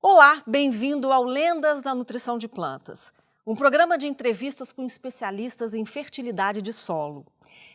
Olá, bem-vindo ao Lendas da Nutrição de Plantas, um programa de entrevistas com especialistas em fertilidade de solo.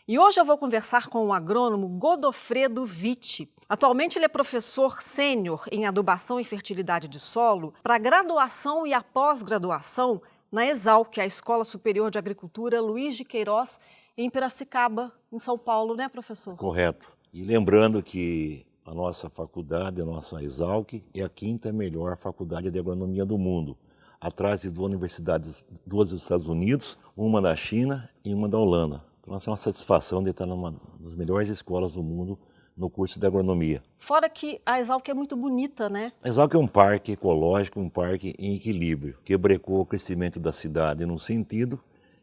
E hoje eu vou conversar com o agrônomo Godofredo Vitti. Atualmente ele é professor sênior em adubação e fertilidade de solo para a graduação e a pós-graduação na ESALC, a Escola Superior de Agricultura Luiz de Queiroz, em Piracicaba, em São Paulo, né, professor? Correto. E lembrando que a nossa faculdade, a nossa ESALC, é a quinta melhor faculdade de agronomia do mundo, atrás de duas universidades, duas dos Estados Unidos, uma da China e uma da Holanda. Então, nossa é uma satisfação de estar numa das melhores escolas do mundo no curso de agronomia. Fora que a ESALC é muito bonita, né? A ESALC é um parque ecológico, um parque em equilíbrio, que brecou o crescimento da cidade num sentido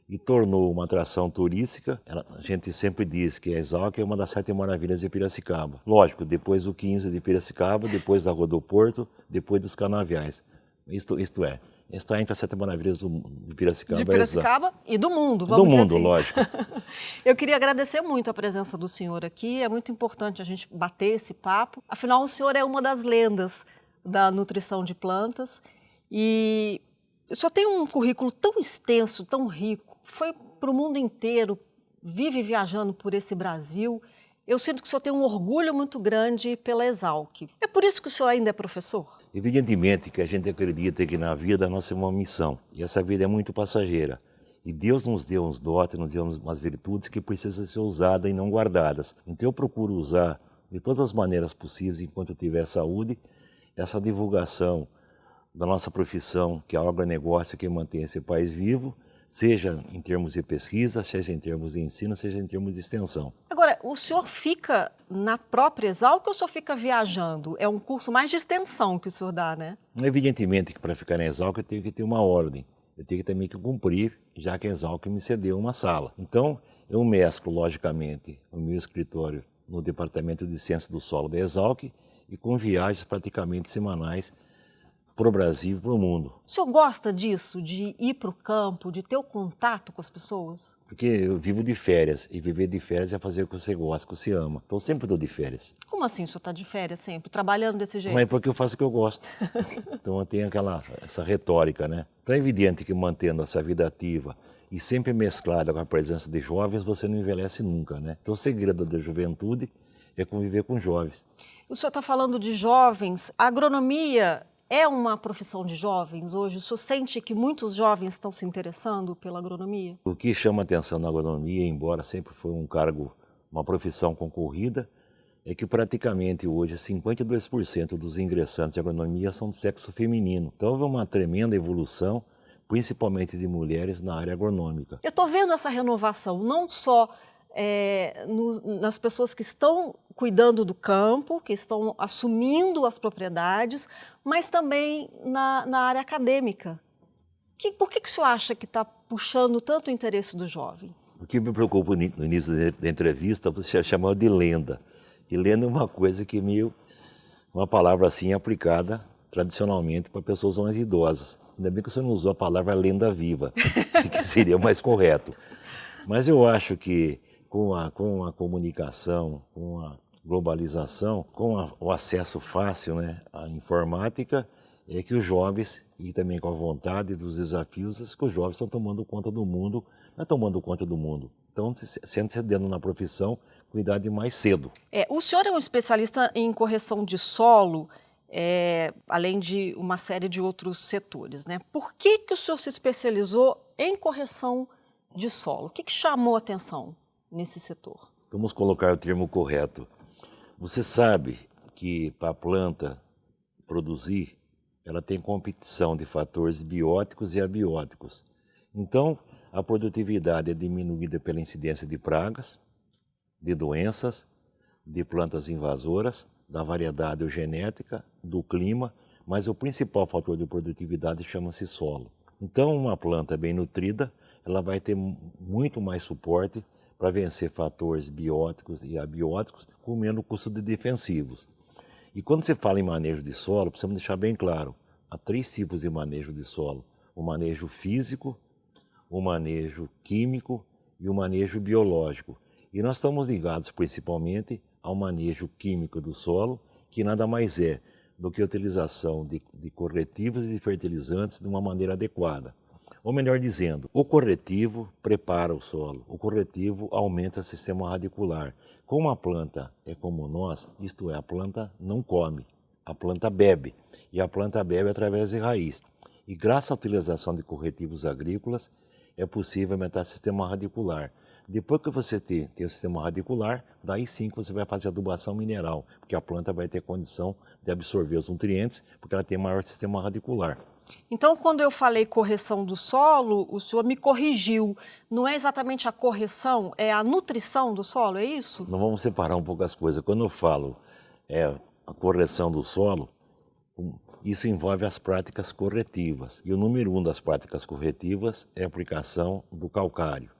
e tornou uma atração turística. A gente sempre diz que a ESALC é uma das 7 maravilhas de Piracicaba. Lógico, depois do 15 de Piracicaba, depois da Rua do Porto, depois dos canaviais. Isto é, está entre as 7 maravilhas de Piracicaba. De Piracicaba e do mundo, vamos dizer assim. Do mundo, lógico. Eu queria agradecer muito a presença do senhor aqui, é muito importante a gente bater esse papo. Afinal, o senhor é uma das lendas da nutrição de plantas e o senhor tem um currículo tão extenso, tão rico, foi para o mundo inteiro, vive viajando por esse Brasil. Eu sinto que o senhor tem um orgulho muito grande pela ESALC. É por isso que o senhor ainda é professor? Evidentemente que a gente acredita que na vida nós temos uma missão, e essa vida é muito passageira. E Deus nos deu uns dotes, nos deu umas virtudes que precisam ser usadas e não guardadas. Então eu procuro usar de todas as maneiras possíveis, enquanto eu tiver saúde, essa divulgação da nossa profissão, que é o agronegócio que mantém esse país vivo, seja em termos de pesquisa, seja em termos de ensino, seja em termos de extensão. Agora, o senhor fica na própria ESALC ou o senhor fica viajando? É um curso mais de extensão que o senhor dá, né? Evidentemente que para ficar na ESALC eu tenho que ter uma ordem, eu tenho que também que cumprir, já que a ESALC me cedeu uma sala. Então, eu mesclo, logicamente, o meu escritório no Departamento de Ciências do Solo da ESALC e com viagens praticamente semanais para o Brasil e para o mundo. O senhor gosta disso, de ir para o campo, de ter o contato com as pessoas? Porque eu vivo de férias, e viver de férias é fazer o que você gosta, o que você ama. Então, eu sempre estou de férias. Como assim o senhor está de férias sempre, trabalhando desse jeito? Mas é porque eu faço o que eu gosto. Então, eu tenho essa retórica, né? Então, é evidente que mantendo essa vida ativa e sempre mesclada com a presença de jovens, você não envelhece nunca, né? Então, o segredo da juventude é conviver com jovens. O senhor está falando de jovens, a agronomia é uma profissão de jovens hoje? O senhor sente que muitos jovens estão se interessando pela agronomia? O que chama atenção na agronomia, embora sempre foi um cargo, uma profissão concorrida, é que praticamente hoje 52% dos ingressantes em agronomia são do sexo feminino. Então houve uma tremenda evolução, principalmente de mulheres na área agronômica. Eu estou vendo essa renovação, não só nas pessoas que estão cuidando do campo, que estão assumindo as propriedades, mas também na área acadêmica. Por que o senhor acha que está puxando tanto o interesse do jovem? O que me preocupa no início da entrevista, você chamou de lenda. E lenda é uma coisa que uma palavra assim aplicada tradicionalmente para pessoas mais idosas. Ainda bem que você não usou a palavra lenda viva, que seria mais correto. Mas eu acho que com a comunicação, com a globalização, com o acesso fácil, né, à informática, é que os jovens, e também com a vontade dos desafios, que os jovens estão tomando conta do mundo, não é tomando conta do mundo, estão se antecedendo na profissão com idade mais cedo. O senhor é um especialista em correção de solo, além de uma série de outros setores, né? Por que o senhor se especializou em correção de solo? O que chamou a atenção nesse setor? Vamos colocar o termo correto. Você sabe que para a planta produzir, ela tem competição de fatores bióticos e abióticos. Então, a produtividade é diminuída pela incidência de pragas, de doenças, de plantas invasoras, da variedade genética, do clima, mas o principal fator de produtividade chama-se solo. Então, uma planta bem nutrida, ela vai ter muito mais suporte para vencer fatores bióticos e abióticos com menos custo de defensivos. E quando você fala em manejo de solo, precisamos deixar bem claro, há 3 tipos de manejo de solo: o manejo físico, o manejo químico e o manejo biológico. E nós estamos ligados principalmente ao manejo químico do solo, que nada mais é do que a utilização de corretivos e de fertilizantes de uma maneira adequada. Ou melhor dizendo, o corretivo prepara o solo, o corretivo aumenta o sistema radicular. Como a planta é como nós, isto é, a planta não come, a planta bebe, e a planta bebe através de raiz. E graças à utilização de corretivos agrícolas, é possível aumentar o sistema radicular. Depois que você tem o sistema radicular, daí sim que você vai fazer adubação mineral, porque a planta vai ter condição de absorver os nutrientes, porque ela tem maior sistema radicular. Então, quando eu falei correção do solo, o senhor me corrigiu. Não é exatamente a correção, é a nutrição do solo, é isso? Nós vamos separar um pouco as coisas. Quando eu falo a correção do solo, isso envolve as práticas corretivas. E o número 1 das práticas corretivas é a aplicação do calcário.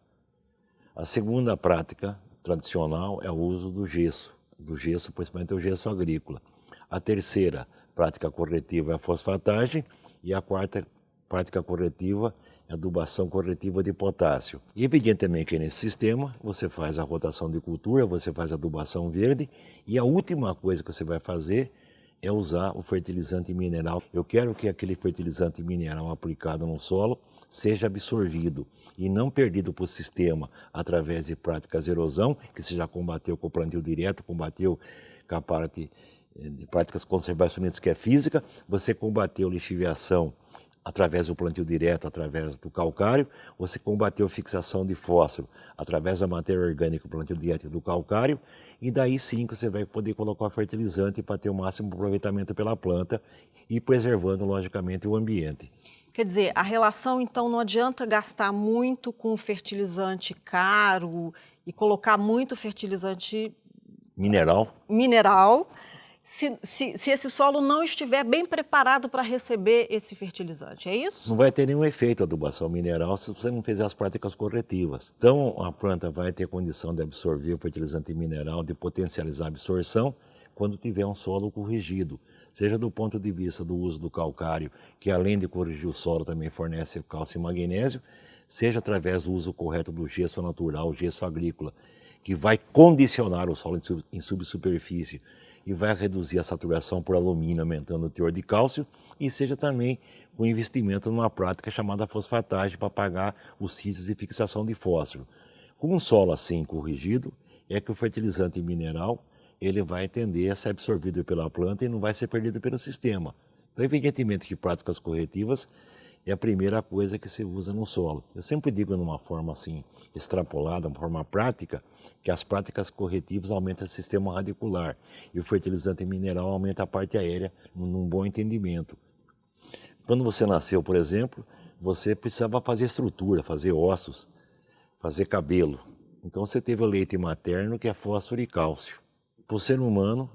A segunda prática tradicional é o uso do gesso, principalmente o gesso agrícola. A terceira prática corretiva é a fosfatagem e a quarta prática corretiva é a adubação corretiva de potássio. E evidentemente que nesse sistema você faz a rotação de cultura, você faz a adubação verde e a última coisa que você vai fazer é usar o fertilizante mineral. Eu quero que aquele fertilizante mineral aplicado no solo seja absorvido e não perdido para o sistema através de práticas de erosão, que você já combateu com o plantio direto, combateu com a parte de práticas conservacionistas, que é física, você combateu lixiviação através do plantio direto, através do calcário, você combateu fixação de fósforo através da matéria orgânica, plantio direto do calcário, e daí sim que você vai poder colocar fertilizante para ter o máximo aproveitamento pela planta e preservando, logicamente, o ambiente. Quer dizer, a relação, então, não adianta gastar muito com fertilizante caro e colocar muito fertilizante mineral, se esse solo não estiver bem preparado para receber esse fertilizante, é isso? Não vai ter nenhum efeito a adubação mineral se você não fizer as práticas corretivas. Então, a planta vai ter condição de absorver o fertilizante mineral, de potencializar a absorção, quando tiver um solo corrigido, seja do ponto de vista do uso do calcário, que além de corrigir o solo também fornece cálcio e magnésio, seja através do uso correto do gesso natural, o gesso agrícola, que vai condicionar o solo em subsuperfície e vai reduzir a saturação por alumínio, aumentando o teor de cálcio, e seja também o investimento numa prática chamada fosfatagem para apagar os sítios de fixação de fósforo. Com um solo assim corrigido, é que o fertilizante mineral ele vai tender a ser absorvido pela planta e não vai ser perdido pelo sistema. Então, evidentemente que práticas corretivas é a primeira coisa que se usa no solo. Eu sempre digo numa forma assim, extrapolada, uma forma prática, que as práticas corretivas aumentam o sistema radicular e o fertilizante mineral aumenta a parte aérea, num bom entendimento. Quando você nasceu, por exemplo, você precisava fazer estrutura, fazer ossos, fazer cabelo. Então você teve o leite materno, que é fósforo e cálcio. Para o ser humano,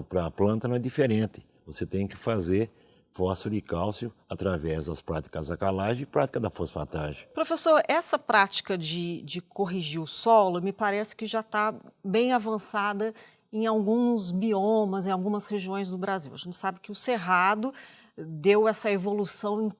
para a planta não é diferente. Você tem que fazer fósforo e cálcio através das práticas da calagem e prática da fosfatagem. Professor, essa prática de corrigir o solo me parece que já está bem avançada em alguns biomas, em algumas regiões do Brasil. A gente sabe que o Cerrado deu essa evolução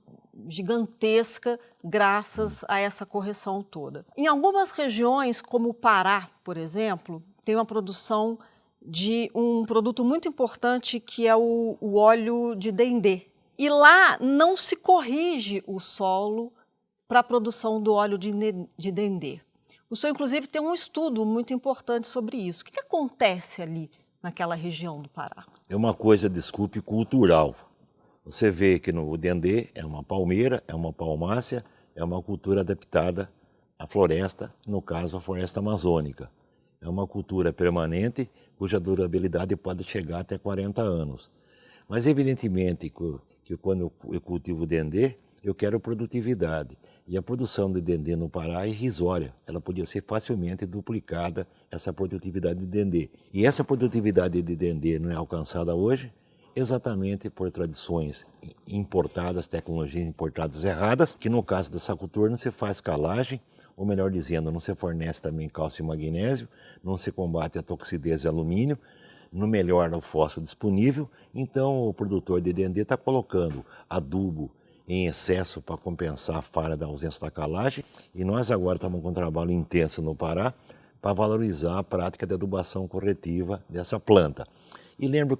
gigantesca graças a essa correção toda. Em algumas regiões, como o Pará, por exemplo, tem uma produção de um produto muito importante que é o óleo de dendê. E lá não se corrige o solo para a produção do óleo de dendê. O senhor, inclusive, tem um estudo muito importante sobre isso. O que acontece ali naquela região do Pará? É uma coisa, desculpe, cultural. Você vê que o dendê é uma palmeira, é uma palmácea, é uma cultura adaptada à floresta, no caso a floresta amazônica. É uma cultura permanente, cuja durabilidade pode chegar até 40 anos. Mas evidentemente que quando eu cultivo dendê, eu quero produtividade. E a produção de dendê no Pará é irrisória. Ela podia ser facilmente duplicada, essa produtividade de dendê. E essa produtividade de dendê não é alcançada hoje exatamente por tradições importadas, tecnologias importadas erradas, que no caso dessa cultura não se faz calagem, ou melhor dizendo, não se fornece também cálcio e magnésio, não se combate a toxidez de alumínio, não melhora o fósforo disponível, então o produtor de dendê está colocando adubo em excesso para compensar a falha da ausência da calagem, e nós agora estamos com um trabalho intenso no Pará para valorizar a prática de adubação corretiva dessa planta. E lembro,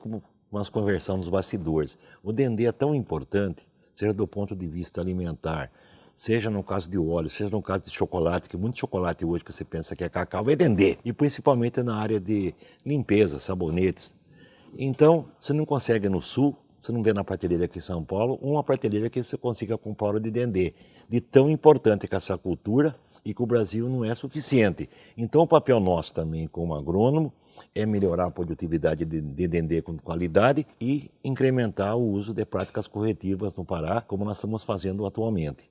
umas conversão nos bastidores. O Dendê é tão importante, seja do ponto de vista alimentar, seja no caso de óleo, seja no caso de chocolate, que muito chocolate hoje que você pensa que é cacau é Dendê. E principalmente na área de limpeza, sabonetes. Então, você não consegue no sul, você não vê na prateleira aqui em São Paulo, uma prateleira que você consiga comprar óleo de Dendê. De tão importante que é essa cultura e que o Brasil não é suficiente. Então, o papel nosso também como agrônomo é melhorar a produtividade de Dendê com qualidade e incrementar o uso de práticas corretivas no Pará, como nós estamos fazendo atualmente.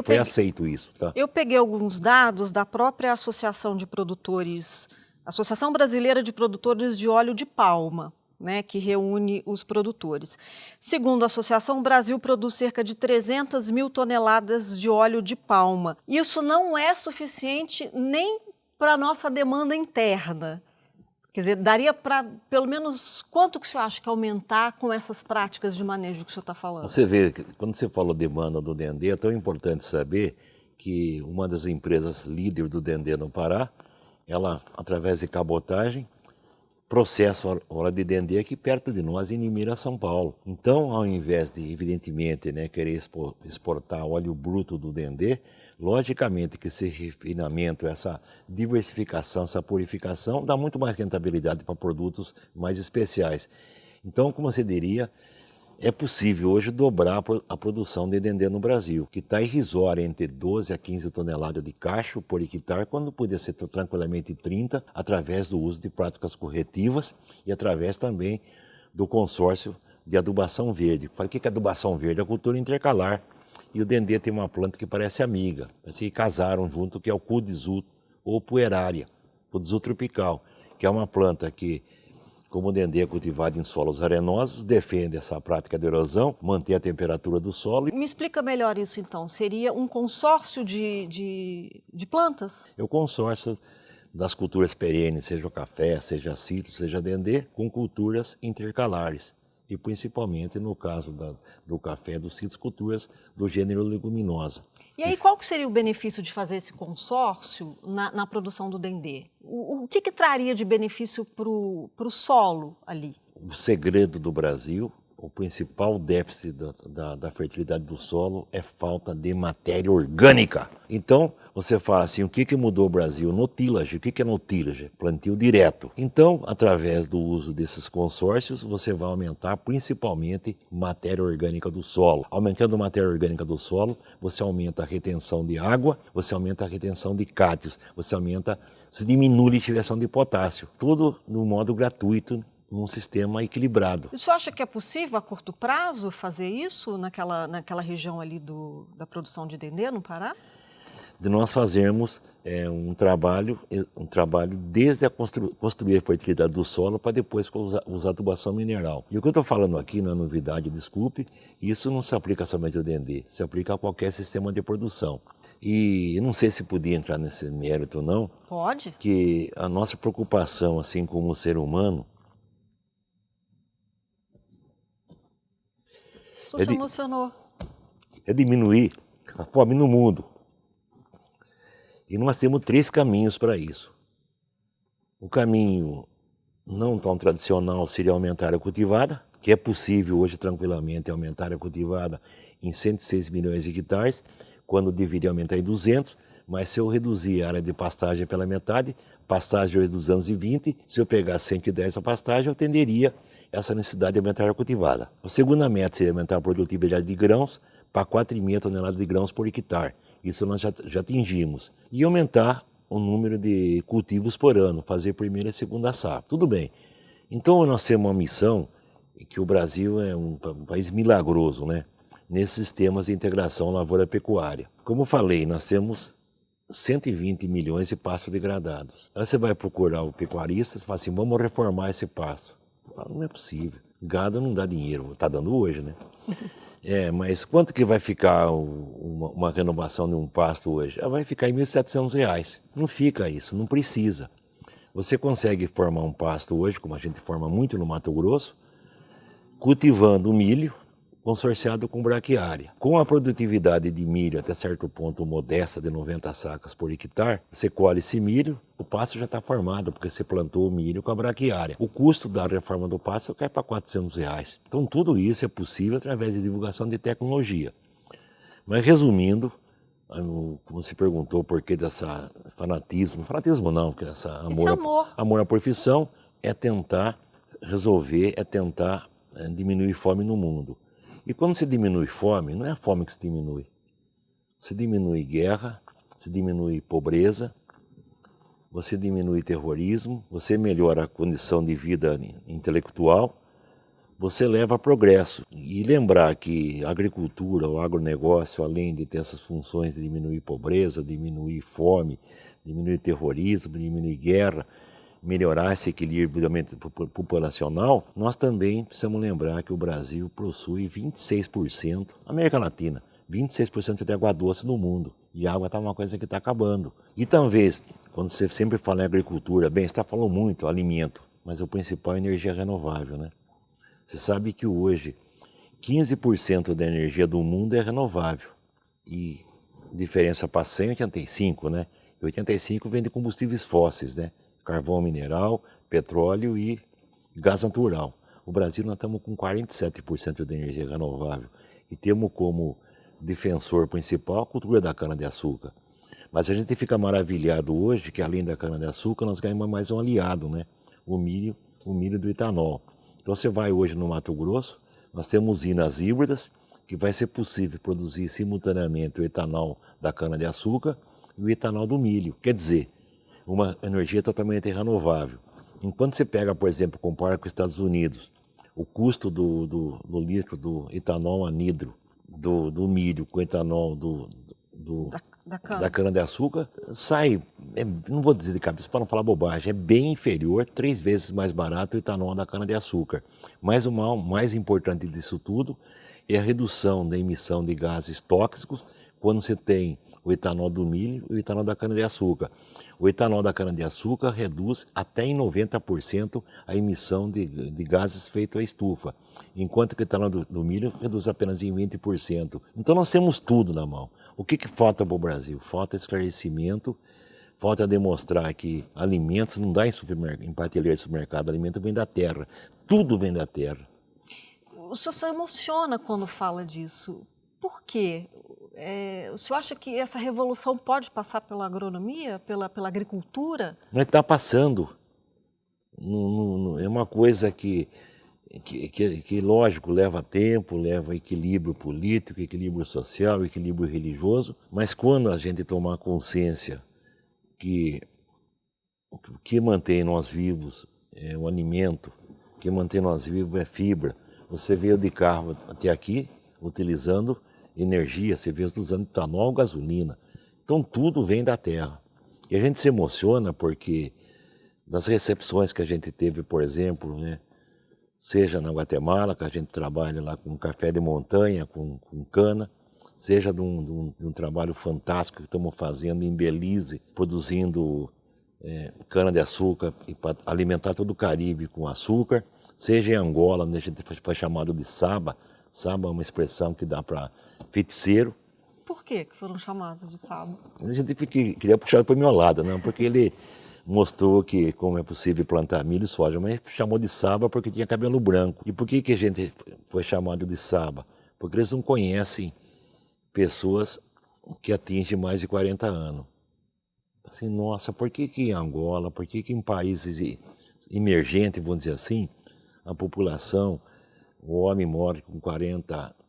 Foi aceito isso, tá? Eu peguei alguns dados da própria Associação de Produtores, Associação Brasileira de Produtores de Óleo de Palma, né, que reúne os produtores. Segundo a associação, o Brasil produz cerca de 300 mil toneladas de óleo de palma. Isso não é suficiente nem para a nossa demanda interna. Quer dizer, daria para, pelo menos, quanto que você acha que aumentar com essas práticas de manejo que o senhor está falando? Você vê, quando você falou demanda do Dendê, é tão importante saber que uma das empresas líder do Dendê no Pará, ela, através de cabotagem, processa óleo de Dendê aqui perto de nós, em Limeira, São Paulo. Então, ao invés de, evidentemente, querer exportar óleo bruto do Dendê, logicamente que esse refinamento, essa diversificação, essa purificação, dá muito mais rentabilidade para produtos mais especiais. Então, como você diria, é possível hoje dobrar a produção de Dendê no Brasil, que está irrisória entre 12 a 15 toneladas de cacho por hectare, quando podia ser tranquilamente 30, através do uso de práticas corretivas e através também do consórcio de adubação verde. O que é adubação verde? É a cultura intercalar. E o Dendê tem uma planta que parece amiga, parece que casaram junto, que é o Cudizu ou Puerária, Cudizu tropical, que é uma planta que, como o Dendê é cultivado em solos arenosos, defende essa prática de erosão, mantém a temperatura do solo. Me explica melhor isso então, seria um consórcio de plantas? É o consórcio das culturas perenes, seja o café, seja citro, seja Dendê, com culturas intercalares. E principalmente no caso do café, dos citros, culturas do gênero leguminosa. E aí qual que seria o benefício de fazer esse consórcio na produção do Dendê? O que traria de benefício para o solo ali? O segredo do Brasil, o principal déficit da fertilidade do solo é falta de matéria orgânica. Então, você fala assim, o que mudou o Brasil? No tillage. O que é no tillage? Plantio direto. Então, através do uso desses consórcios, você vai aumentar principalmente matéria orgânica do solo. Aumentando a matéria orgânica do solo, você aumenta a retenção de água, você aumenta a retenção de cátions, você diminui a lixiviação de potássio. Tudo no modo gratuito, num sistema equilibrado. O senhor acha que é possível, a curto prazo, fazer isso naquela região ali da produção de Dendê, no Pará? De nós fazermos um trabalho desde construir a fertilidade do solo para depois usar adubação mineral. E o que eu estou falando aqui não é novidade, desculpe, isso não se aplica somente ao Dendê, se aplica a qualquer sistema de produção. E eu não sei se podia entrar nesse mérito ou não. Pode. Que a nossa preocupação, assim como ser humano, Isso se emocionou. É diminuir a fome no mundo. E nós temos 3 caminhos para isso. O caminho não tão tradicional seria aumentar a área cultivada, que é possível hoje tranquilamente aumentar a área cultivada em 106 milhões de hectares, quando deveria aumentar em 200, mas se eu reduzir a área de pastagem pela metade, pastagem hoje dos anos 20, se eu pegar 110 a pastagem, eu tenderia essa necessidade de aumentar a área cultivada. A segunda meta seria aumentar a produtividade de grãos para 4,5 toneladas de grãos por hectare. Isso nós já atingimos. E aumentar o número de cultivos por ano, fazer primeira e segunda safra. Tudo bem. Então nós temos uma missão, que o Brasil é um país milagroso, né? Nesses sistemas de integração lavoura-pecuária. Como eu falei, nós temos 120 milhões de pastos degradados. Aí você vai procurar o pecuarista e fala assim, vamos reformar esse pasto. Não é possível. Gado não dá dinheiro, está dando hoje, né? Mas quanto que vai ficar uma renovação de um pasto hoje? Vai ficar em R$ 1.700. Não fica isso, não precisa. Você consegue formar um pasto hoje, como a gente forma muito no Mato Grosso, cultivando o milho, consorciado com braquiária. Com a produtividade de milho até certo ponto modesta de 90 sacas por hectare, você colhe esse milho, o pasto já está formado, porque você plantou o milho com a braquiária. O custo da reforma do pasto cai para R$ 400. Então tudo isso é possível através de divulgação de tecnologia. Mas resumindo, como se perguntou por que dessa fanatismo não, porque esse amor à profissão é tentar resolver, é tentar diminuir fome no mundo. E quando se diminui fome, não é a fome que se diminui. Se diminui guerra, se diminui pobreza, você diminui terrorismo, você melhora a condição de vida intelectual, você leva a progresso. E lembrar que a agricultura, o agronegócio, além de ter essas funções de diminuir pobreza, diminuir fome, diminuir terrorismo, diminuir guerra, melhorar esse equilíbrio populacional, nós também precisamos lembrar que o Brasil possui 26%, América Latina, 26% de água doce no mundo. E a água está uma coisa que está acabando. E talvez, quando você sempre fala em agricultura, bem, você está falando muito, alimento, mas o principal é energia renovável, né? Você sabe que hoje 15% da energia do mundo é renovável. E diferença para 100 é 85, né? E 85 vem de combustíveis fósseis, né? Carvão mineral, petróleo e gás natural. O Brasil nós estamos com 47% de energia renovável e temos como defensor principal a cultura da cana-de-açúcar. Mas a gente fica maravilhado hoje que além da cana-de-açúcar nós ganhamos mais um aliado, né? O milho do etanol. Então você vai hoje no Mato Grosso, nós temos usinas híbridas que vai ser possível produzir simultaneamente o etanol da cana-de-açúcar e o etanol do milho. Quer dizer, uma energia totalmente renovável. Enquanto você pega, por exemplo, compara com os Estados Unidos, o custo do litro do etanol anidro, do milho com etanol da cana-de-açúcar, sai, não vou dizer de cabeça para não falar bobagem, é bem inferior, 3 vezes mais barato o etanol da cana-de-açúcar. Mas o mais importante disso tudo é a redução da emissão de gases tóxicos quando você tem o etanol do milho e o etanol da cana-de-açúcar. O etanol da cana-de-açúcar reduz até em 90% a emissão de gases feito à estufa, enquanto que o etanol do milho reduz apenas em 20%. Então nós temos tudo na mão. O que falta para o Brasil? Falta esclarecimento, falta demonstrar que alimentos não dá em prateleira de supermercado, alimento vem da terra, tudo vem da terra. O senhor se emociona quando fala disso. Por quê? O senhor acha que essa revolução pode passar pela agronomia, pela agricultura? Não está passando. É uma coisa que, lógico, leva tempo, leva equilíbrio político, equilíbrio social, equilíbrio religioso, mas quando a gente tomar consciência que o que mantém nós vivos é o alimento, o que mantém nós vivos é fibra. Você veio de carro até aqui, utilizando energia, você vê usando etanol, gasolina. Então tudo vem da terra. E a gente se emociona porque das recepções que a gente teve, por exemplo, né, seja na Guatemala, que a gente trabalha lá com café de montanha, com cana, seja de um trabalho fantástico que estamos fazendo em Belize, produzindo cana-de-açúcar para alimentar todo o Caribe com açúcar, seja em Angola, onde a gente foi chamado de saba. Saba é uma expressão que dá para feiticeiro. Por que foram chamados de saba? A gente queria puxar para o meu lado, não? Porque ele mostrou que como é possível plantar milho e soja, mas chamou de saba porque tinha cabelo branco. E por que a gente foi chamado de saba? Porque eles não conhecem pessoas que atingem mais de 40 anos. Assim, nossa, por que em Angola, por que em países emergentes, vamos dizer assim, a população, o homem morre com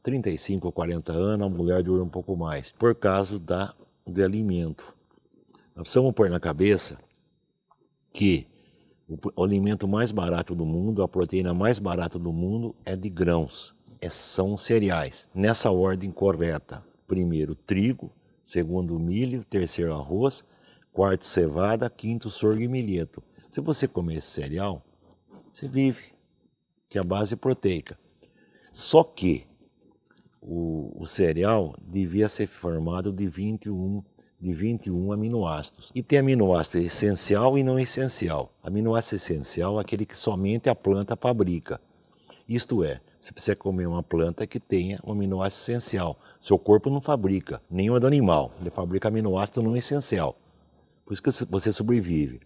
35 ou 40 anos, a mulher dura um pouco mais, por causa do alimento. Nós precisamos pôr na cabeça que o alimento mais barato do mundo, a proteína mais barata do mundo é de grãos, são cereais. Nessa ordem correta, primeiro trigo, segundo milho, terceiro arroz, quarto cevada, quinto sorgo e milheto. Se você comer esse cereal, você vive, que é a base proteica. Só que o cereal devia ser formado de 21 aminoácidos. E tem aminoácido essencial e não essencial. Aminoácido essencial é aquele que somente a planta fabrica. Isto é, você precisa comer uma planta que tenha um aminoácido essencial. Seu corpo não fabrica, nenhum é do animal, ele fabrica aminoácido não essencial. Por isso que você sobrevive.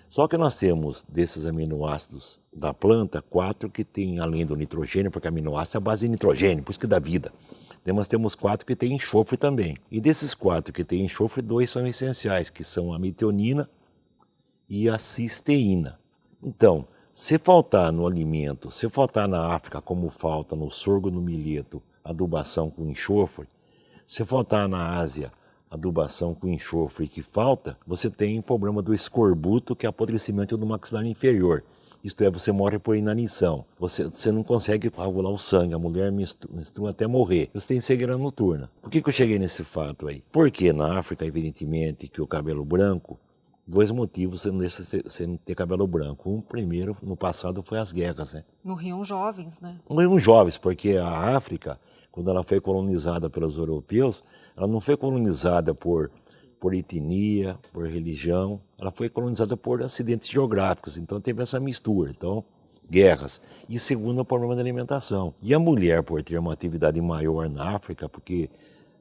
Só que nós temos desses aminoácidos da planta, 4 que tem, além do nitrogênio, porque aminoácido é a base de nitrogênio, por isso que dá vida. Nós temos 4 que tem enxofre também. E desses 4 que tem enxofre, 2 são essenciais, que são a metionina e a cisteína. Então, se faltar no alimento, se faltar na África, como falta no sorgo, no milheto, adubação com enxofre, se faltar na Ásia, adubação com enxofre que falta, você tem o problema do escorbuto, que é apodrecimento do maxilar inferior. Isto é, você morre por inanição. Você não consegue coagular o sangue, a mulher menstrua até morrer. Você tem cegueira noturna. Por que eu cheguei nesse fato aí? Porque na África, evidentemente, que o cabelo branco, 2 motivos você não deixa você não ter cabelo branco. Um, primeiro, no passado, foi as guerras, né? Morriam jovens, né? Morriam jovens, porque a África, quando ela foi colonizada pelos europeus, ela não foi colonizada por etnia, por religião, ela foi colonizada por acidentes geográficos, então teve essa mistura, então guerras. E segundo, o problema da alimentação. E a mulher, por ter uma atividade maior na África, porque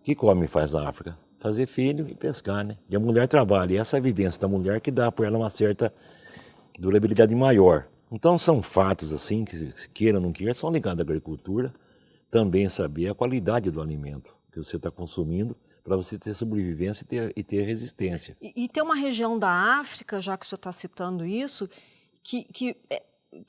o que o homem faz na África? Fazer filho e pescar, né? E a mulher trabalha, e essa vivência da mulher que dá por ela uma certa durabilidade maior. Então são fatos assim, que se queira ou não queira, são ligados à agricultura, também saber a qualidade do alimento que você está consumindo, para você ter sobrevivência e ter resistência. E tem uma região da África, já que o senhor está citando isso, que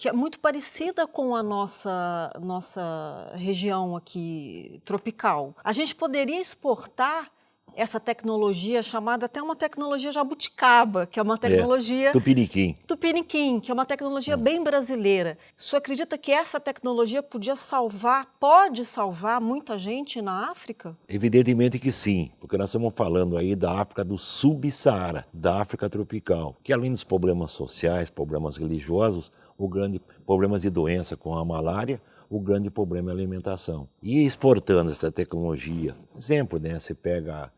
é muito parecida com a nossa região aqui tropical. A gente poderia exportar essa tecnologia chamada até uma tecnologia jabuticaba, que é uma tecnologia... Tupiniquim. Tupiniquim, que é uma tecnologia bem brasileira. O senhor acredita que essa tecnologia pode salvar muita gente na África? Evidentemente que sim, porque nós estamos falando aí da África do Subsaara, da África tropical, que além dos problemas sociais, problemas religiosos, problemas de doença com a malária, o grande problema é a alimentação. E exportando essa tecnologia, exemplo, né, você pega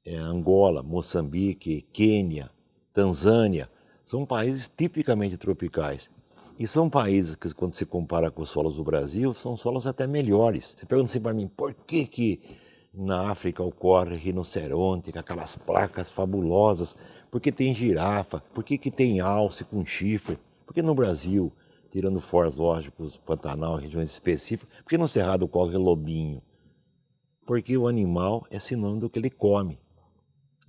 Angola, Moçambique, Quênia, Tanzânia, são países tipicamente tropicais. E são países que, quando se compara com os solos do Brasil, são solos até melhores. Você pergunta assim para mim, por que na África ocorre rinoceronte, com aquelas placas fabulosas? Por que tem girafa? Por que tem alce com chifre? Por que no Brasil, tirando foras lógicos, Pantanal, regiões específicas, por que no Cerrado ocorre lobinho? Porque o animal é sinônimo do que ele come.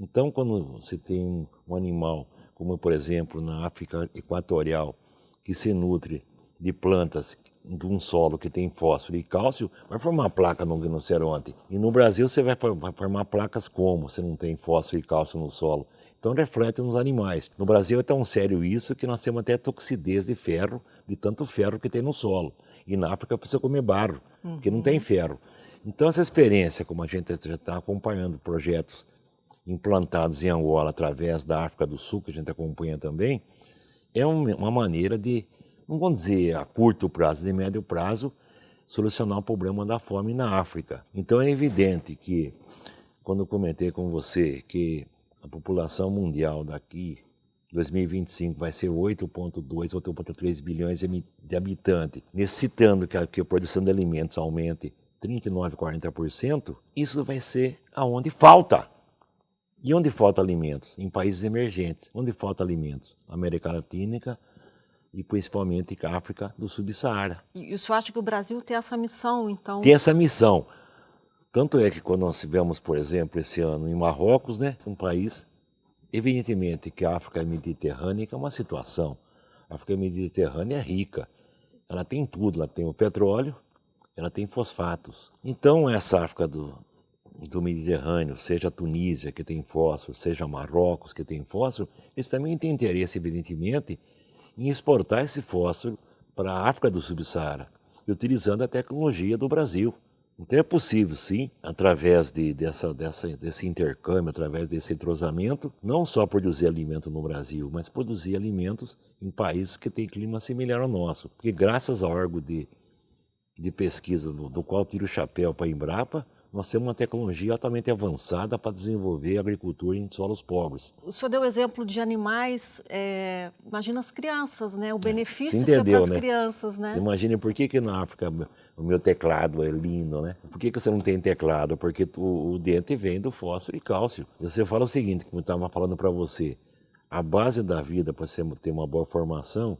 Então, quando você tem um animal, como por exemplo na África Equatorial, que se nutre de plantas de um solo que tem fósforo e cálcio, vai formar placa no rinoceronte. E no Brasil você vai formar placas como? Você não tem fósforo e cálcio no solo. Então reflete nos animais. No Brasil é tão sério isso que nós temos até toxidez de ferro, de tanto ferro que tem no solo. E na África precisa comer barro, porque não tem ferro. Então essa experiência, como a gente já está acompanhando projetos implantados em Angola através da África do Sul, que a gente acompanha também, é uma maneira de, não vamos dizer a curto prazo, de médio prazo, solucionar o problema da fome na África. Então é evidente que, quando eu comentei com você que a população mundial daqui, 2025, vai ser 8,2, 8,3 bilhões de habitantes, necessitando que a produção de alimentos aumente 39%, 40%, isso vai ser aonde falta. E onde falta alimentos? Em países emergentes. Onde falta alimentos? América Latina e principalmente a África do Subsaara. E o senhor acha que o Brasil tem essa missão, então? Tem essa missão. Tanto é que quando nós tivemos, por exemplo, esse ano em Marrocos, né, um país, evidentemente que a África Mediterrânea é uma situação. A África Mediterrânea é rica. Ela tem tudo, ela tem o petróleo, ela tem fosfatos. Então essa África do Mediterrâneo, seja a Tunísia, que tem fósforo, seja Marrocos, que tem fósforo, eles também têm interesse, evidentemente, em exportar esse fósforo para a África do Subsaara, utilizando a tecnologia do Brasil. Então é possível, sim, através desse intercâmbio, através desse entrosamento, não só produzir alimento no Brasil, mas produzir alimentos em países que têm clima similar ao nosso. Porque graças ao órgão de pesquisa do qual tiro o chapéu para a Embrapa, nós temos uma tecnologia altamente avançada para desenvolver a agricultura em solos pobres. O senhor deu o exemplo de animais, imagina as crianças, né? O benefício Você que é entendeu, para as né? crianças, né? Imagine por que na África o meu teclado é lindo, né? Por que você não tem teclado? Porque o dente vem do fósforo e cálcio. Você fala o seguinte, como eu estava falando para você, a base da vida para você ter uma boa formação,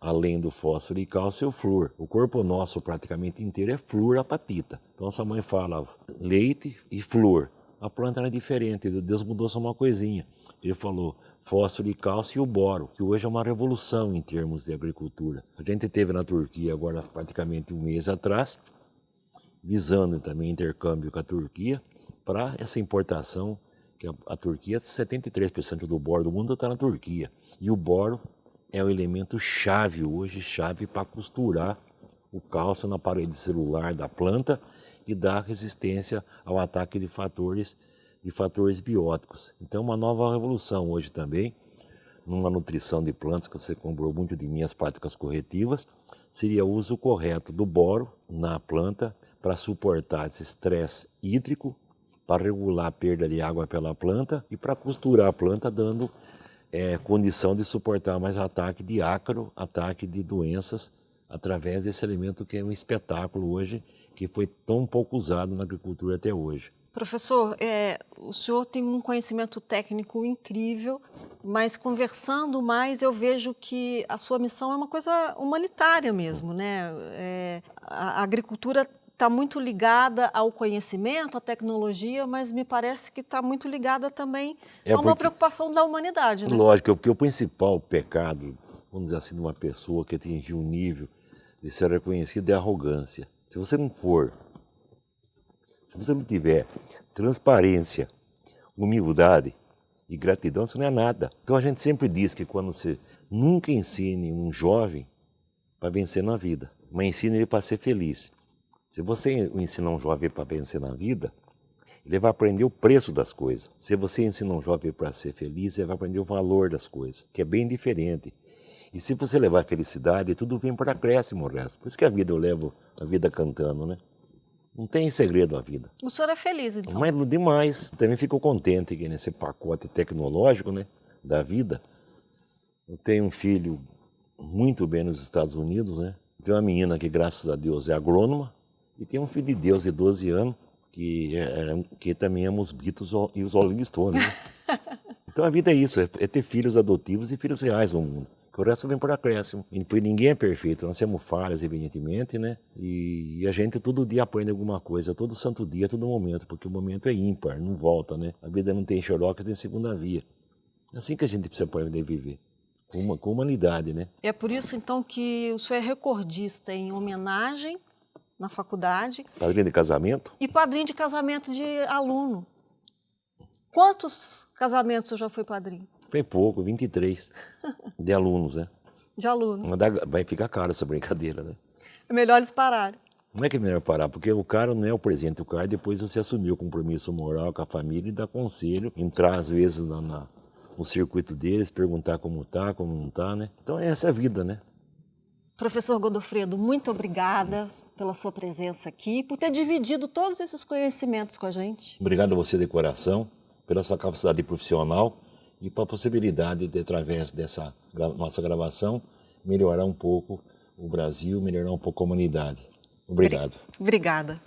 além do fósforo e cálcio, é o flúor. O corpo nosso praticamente inteiro é fluorapatita. Então sua mãe fala leite e flúor. A planta era diferente, Deus mudou só uma coisinha. Ele falou fósforo e cálcio e o boro, que hoje é uma revolução em termos de agricultura. A gente teve na Turquia agora praticamente um mês atrás, visando também intercâmbio com a Turquia, para essa importação, que a Turquia, 73% do boro do mundo está na Turquia. E o boro é o elemento chave hoje, chave para costurar o cálcio na parede celular da planta e dar resistência ao ataque de fatores bióticos. Então, uma nova revolução hoje também, numa nutrição de plantas, que você comprou muito de mim, as práticas corretivas, seria o uso correto do boro na planta para suportar esse estresse hídrico, para regular a perda de água pela planta e para costurar a planta, dando condição de suportar mais ataque de ácaro, ataque de doenças, através desse elemento que é um espetáculo hoje, que foi tão pouco usado na agricultura até hoje. Professor, o senhor tem um conhecimento técnico incrível, mas conversando mais eu vejo que a sua missão é uma coisa humanitária mesmo, né? A agricultura está muito ligada ao conhecimento, à tecnologia, mas me parece que está muito ligada também a uma preocupação da humanidade, né? Lógico, porque o principal pecado, vamos dizer assim, de uma pessoa que atingiu um nível de ser reconhecido é a arrogância. Se você não tiver transparência, humildade e gratidão, isso não é nada. Então a gente sempre diz que quando você nunca ensine um jovem para vencer na vida, mas ensine ele para ser feliz. Se você ensinar um jovem para vencer na vida, ele vai aprender o preço das coisas. Se você ensina um jovem para ser feliz, ele vai aprender o valor das coisas, que é bem diferente. E se você levar felicidade, tudo vem por acréscimo o resto. Por isso que a vida, eu levo a vida cantando, né? Não tem segredo a vida. O senhor é feliz, então? Mas demais. Também fico contente que nesse pacote tecnológico, né, da vida, eu tenho um filho muito bem nos Estados Unidos, né? Tenho uma menina que, graças a Deus, é agrônoma. E tem um filho de Deus de 12 anos, que também ama os Beatles e os Rolling Stones, né? Então a vida é isso, é ter filhos adotivos e filhos reais no mundo. O resto vem por acréscimo. E ninguém é perfeito, nós temos falhas, evidentemente, né? E a gente todo dia aprende alguma coisa, todo santo dia, todo momento, porque o momento é ímpar, não volta, né? A vida não tem xerox, tem segunda via. É assim que a gente precisa aprender a viver, com humanidade, né? É por isso, então, que o senhor é recordista em homenagem na faculdade. Padrinho de casamento? E padrinho de casamento de aluno. Quantos casamentos o senhor já foi padrinho? Foi pouco, 23 de alunos, né? De alunos. Vai ficar caro essa brincadeira, né? É melhor eles pararem. Não é que é melhor parar, porque o cara não é o presente, o cara depois você assumir o compromisso moral com a família e dar conselho, entrar às vezes no circuito deles, perguntar como tá, como não tá, né? Então essa é a vida, né? Professor Godofredo, muito obrigada pela sua presença aqui, por ter dividido todos esses conhecimentos com a gente. Obrigado a você de coração, pela sua capacidade profissional e pela possibilidade de, através dessa nossa gravação, melhorar um pouco o Brasil, melhorar um pouco a humanidade. Obrigado. Obrigada.